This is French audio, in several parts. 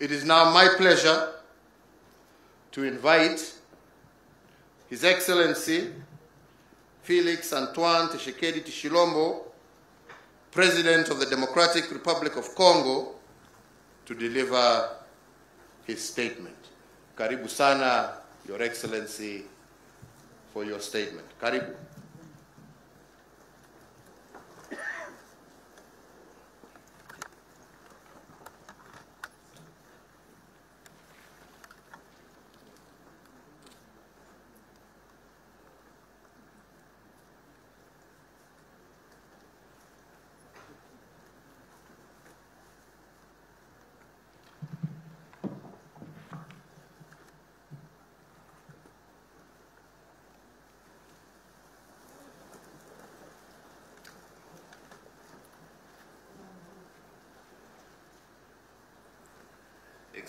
It is now my pleasure to invite His Excellency Felix Antoine Tshisekedi Tshilombo, President of the Democratic Republic of Congo, to deliver his statement. Karibu sana, Your Excellency, for your statement. Karibu.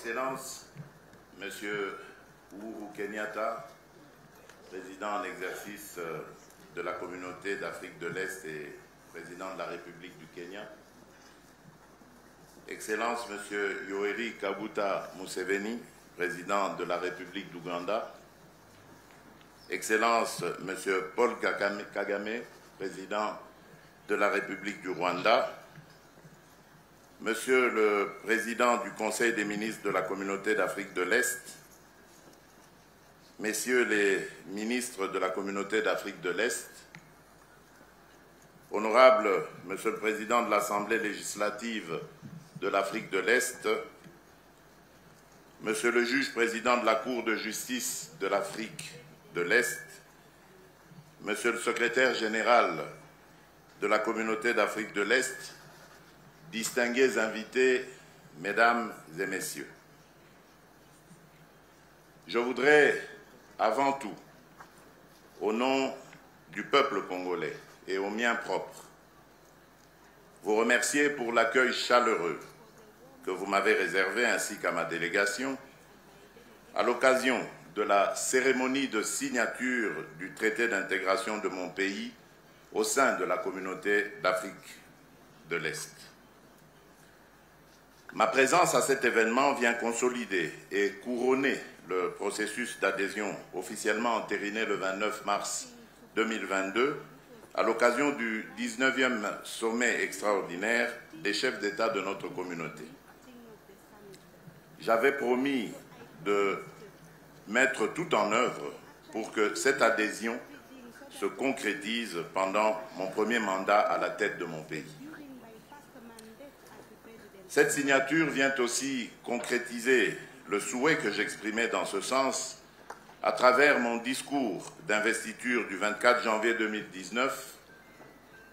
Excellence, Monsieur Uhuru Kenyatta, président en exercice de la communauté d'Afrique de l'Est et président de la République du Kenya. Excellence, Monsieur Yoweri Kaguta Museveni, président de la République d'Ouganda. Excellence, Monsieur Paul Kagame, président de la République du Rwanda. Monsieur le Président du Conseil des ministres de la Communauté d'Afrique de l'Est, Messieurs les ministres de la Communauté d'Afrique de l'Est, Honorable Monsieur le Président de l'Assemblée législative de l'Afrique de l'Est, Monsieur le Juge Président de la Cour de justice de l'Afrique de l'Est, Monsieur le Secrétaire général de la Communauté d'Afrique de l'Est, distingués invités, Mesdames et Messieurs, je voudrais avant tout, au nom du peuple congolais et au mien propre, vous remercier pour l'accueil chaleureux que vous m'avez réservé ainsi qu'à ma délégation à l'occasion de la cérémonie de signature du traité d'intégration de mon pays au sein de la Communauté d'Afrique de l'Est. Ma présence à cet événement vient consolider et couronner le processus d'adhésion officiellement entériné le 29 mars 2022 à l'occasion du 19e sommet extraordinaire des chefs d'État de notre communauté. J'avais promis de mettre tout en œuvre pour que cette adhésion se concrétise pendant mon premier mandat à la tête de mon pays. Cette signature vient aussi concrétiser le souhait que j'exprimais dans ce sens à travers mon discours d'investiture du 24 janvier 2019,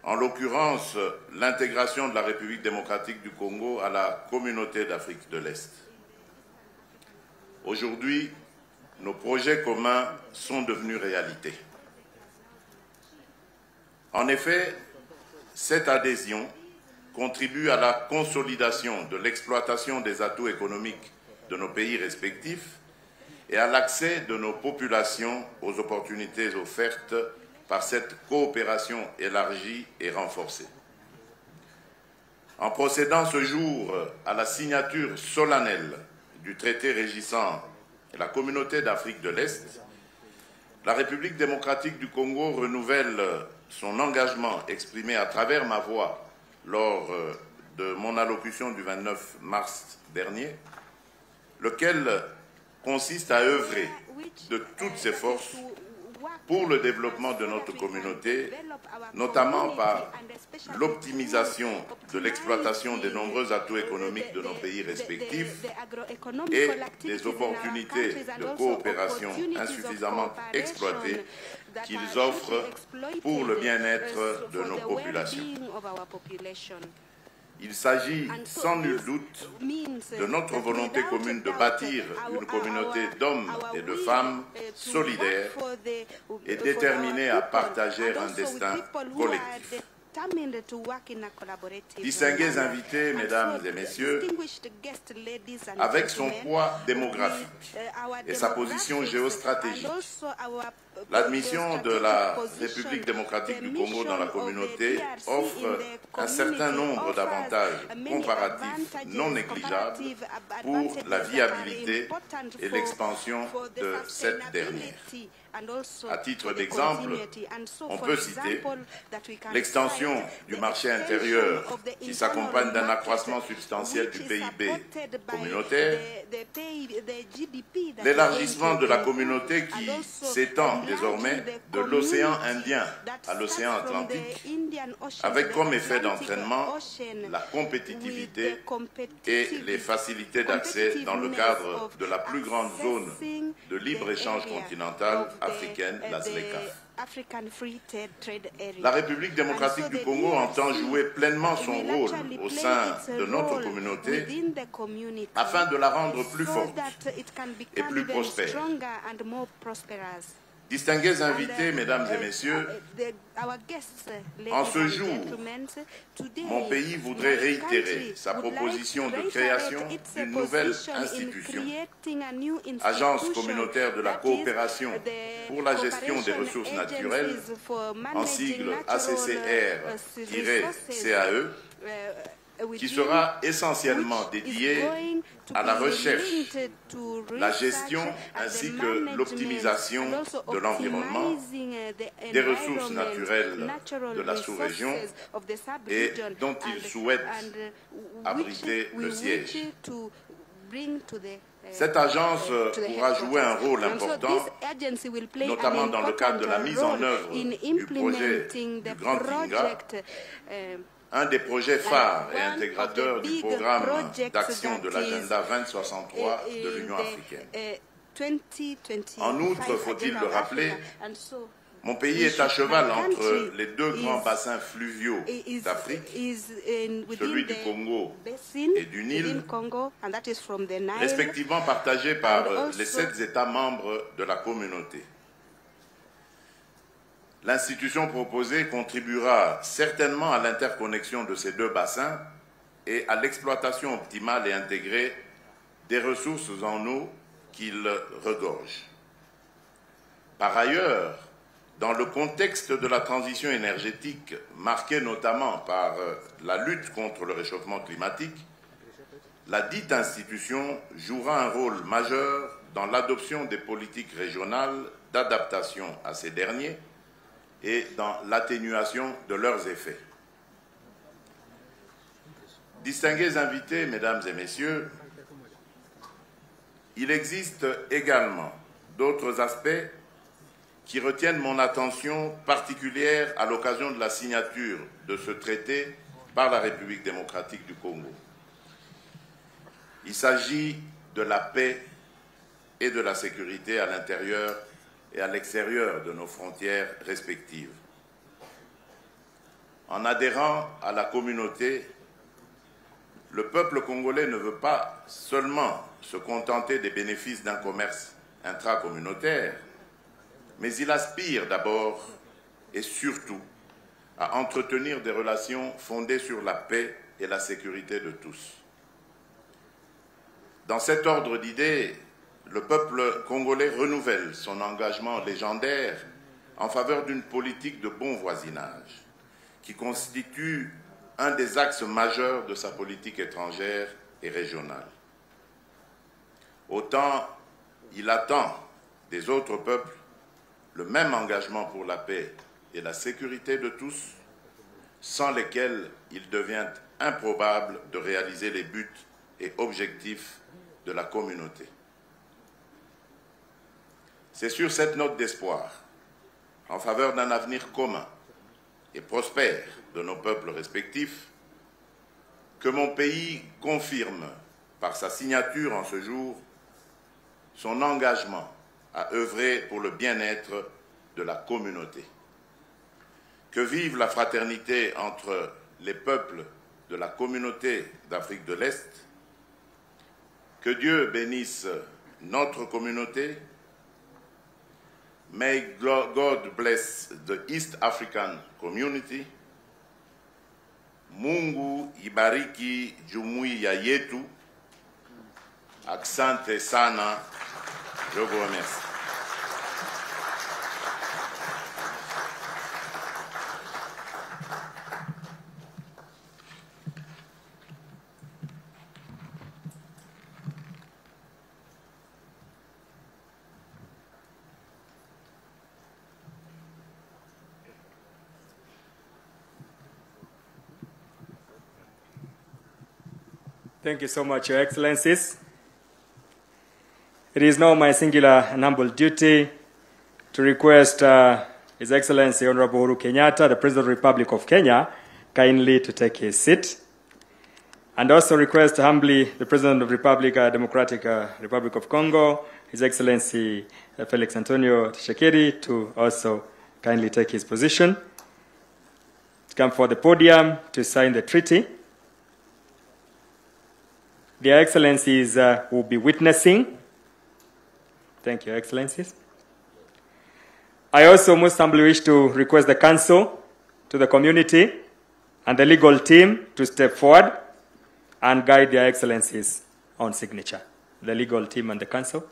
en l'occurrence l'intégration de la République démocratique du Congo à la Communauté d'Afrique de l'Est. Aujourd'hui, nos projets communs sont devenus réalité. En effet, cette adhésion contribue à la consolidation de l'exploitation des atouts économiques de nos pays respectifs et à l'accès de nos populations aux opportunités offertes par cette coopération élargie et renforcée. En procédant ce jour à la signature solennelle du traité régissant la Communauté d'Afrique de l'Est, la République démocratique du Congo renouvelle son engagement exprimé à travers ma voix lors de mon allocution du 29 mars dernier, lequel consiste à œuvrer de toutes ses forces pour le développement de notre communauté, notamment par l'optimisation de l'exploitation des nombreux atouts économiques de nos pays respectifs et des opportunités de coopération insuffisamment exploitées qu'ils offrent pour le bien-être de nos populations. Il s'agit sans nul doute de notre volonté commune de bâtir une communauté d'hommes et de femmes solidaires et déterminés à partager un destin collectif. Distingués invités, mesdames et messieurs, avec son poids démographique et sa position géostratégique, l'admission de la République démocratique du Congo dans la communauté offre un certain nombre d'avantages comparatifs non négligeables pour la viabilité et l'expansion de cette dernière. À titre d'exemple, on peut citer l'extension du marché intérieur qui s'accompagne d'un accroissement substantiel du PIB communautaire, l'élargissement de la communauté qui s'étend désormais de l'océan Indien à l'océan Atlantique, avec comme effet d'entraînement la compétitivité et les facilités d'accès dans le cadre de la plus grande zone de libre-échange continentale africaine, la ZLECAf. La République démocratique du Congo entend jouer pleinement son rôle au sein de notre communauté afin de la rendre plus forte et plus prospère. Distingués invités, mesdames et messieurs, en ce jour, mon pays voudrait réitérer sa proposition de création d'une nouvelle institution, Agence communautaire de la coopération pour la gestion des ressources naturelles, en sigle ACCR-CAE, qui sera essentiellement dédiée à la recherche, la gestion ainsi que l'optimisation de l'environnement, des ressources naturelles de la sous-région et dont il souhaite abriter le siège. Cette agence pourra jouer un rôle important, notamment dans le cadre de la mise en œuvre du projet du Grand Tinga, un des projets phares et intégrateurs du programme d'action de l'agenda 2063 de l'Union africaine. En outre, faut-il le rappeler, mon pays est à cheval entre les deux grands bassins fluviaux d'Afrique, celui du Congo et du Nil, respectivement partagés par les 7 États membres de la communauté. L'institution proposée contribuera certainement à l'interconnexion de ces deux bassins et à l'exploitation optimale et intégrée des ressources en eau qu'ils regorgent. Par ailleurs, dans le contexte de la transition énergétique marquée notamment par la lutte contre le réchauffement climatique, la dite institution jouera un rôle majeur dans l'adoption des politiques régionales d'adaptation à ces derniers et dans l'atténuation de leurs effets. Distingués invités, mesdames et messieurs, il existe également d'autres aspects qui retiennent mon attention particulière à l'occasion de la signature de ce traité par la République démocratique du Congo. Il s'agit de la paix et de la sécurité à l'intérieur et à l'extérieur de nos frontières respectives. En adhérant à la communauté, le peuple congolais ne veut pas seulement se contenter des bénéfices d'un commerce intracommunautaire, mais il aspire d'abord et surtout à entretenir des relations fondées sur la paix et la sécurité de tous. Dans cet ordre d'idées, le peuple congolais renouvelle son engagement légendaire en faveur d'une politique de bon voisinage qui constitue un des axes majeurs de sa politique étrangère et régionale. Autant il attend des autres peuples le même engagement pour la paix et la sécurité de tous, sans lesquels il devient improbable de réaliser les buts et objectifs de la communauté. C'est sur cette note d'espoir, en faveur d'un avenir commun et prospère de nos peuples respectifs, que mon pays confirme par sa signature en ce jour son engagement à œuvrer pour le bien-être de la communauté. Que vive la fraternité entre les peuples de la communauté d'Afrique de l'Est. Que Dieu bénisse notre communauté. May God bless the East African community. Mungu ibariki jumuiya yetu. Asante sana. Je vous remercie. Thank you so much, Your Excellencies. It is now my singular and humble duty to request His Excellency Honorable Uhuru Kenyatta, the President of the Republic of Kenya, kindly to take his seat. And also request humbly the President of the Democratic Republic of Congo, His Excellency Felix Antonio Tshisekedi, to also kindly take his position. To come for the podium to sign the treaty. Their Excellencies will be witnessing. Thank you, Excellencies. I also most humbly wish to request the Council, to the community, and the legal team to step forward and guide their Excellencies on signature. The legal team and the Council.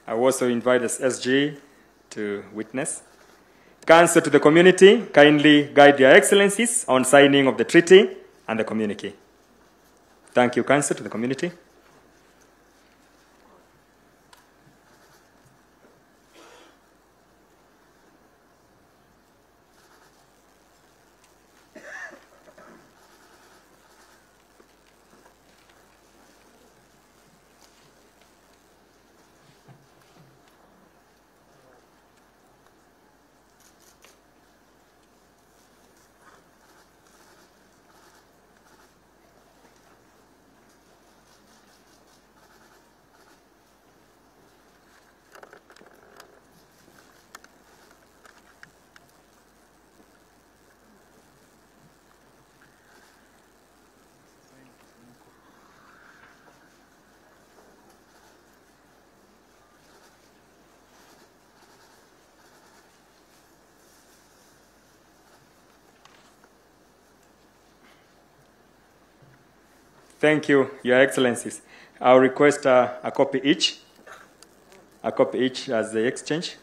I also invite the SG to witness. Council, to the community, kindly guide their Excellencies on signing of the treaty and the communique. Thank you, Council, to the community. Thank you, Your Excellencies. I'll request a copy each as the exchange.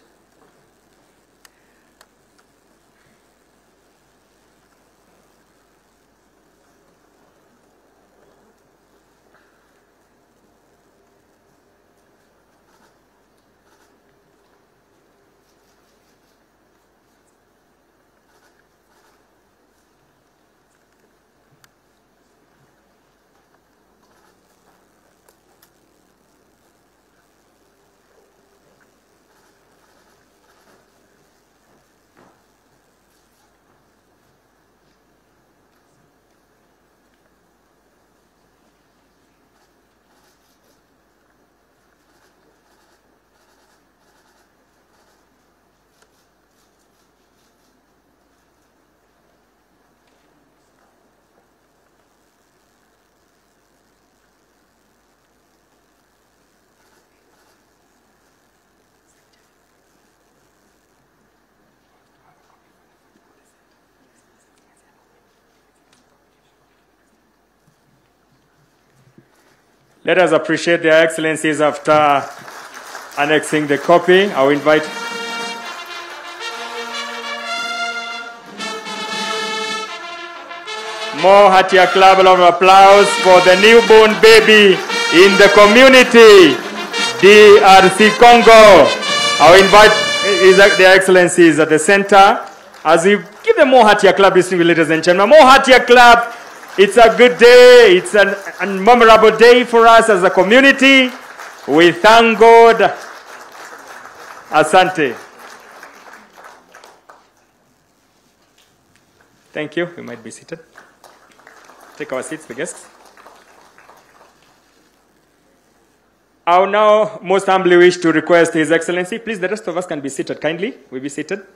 Let us appreciate their Excellencies after annexing the copy. I will invite more hearty clap of applause for the newborn baby in the community, DRC Congo. I will invite their Excellencies at the center as we give them more hearty clap, distinguished ladies and gentlemen. More hearty clap. It's a good day. It's a memorable day for us as a community. We thank God. Asante. Thank you. We might be seated. Take our seats, the guests. I will now most humbly wish to request His Excellency. Please, the rest of us can be seated kindly. We'll be seated.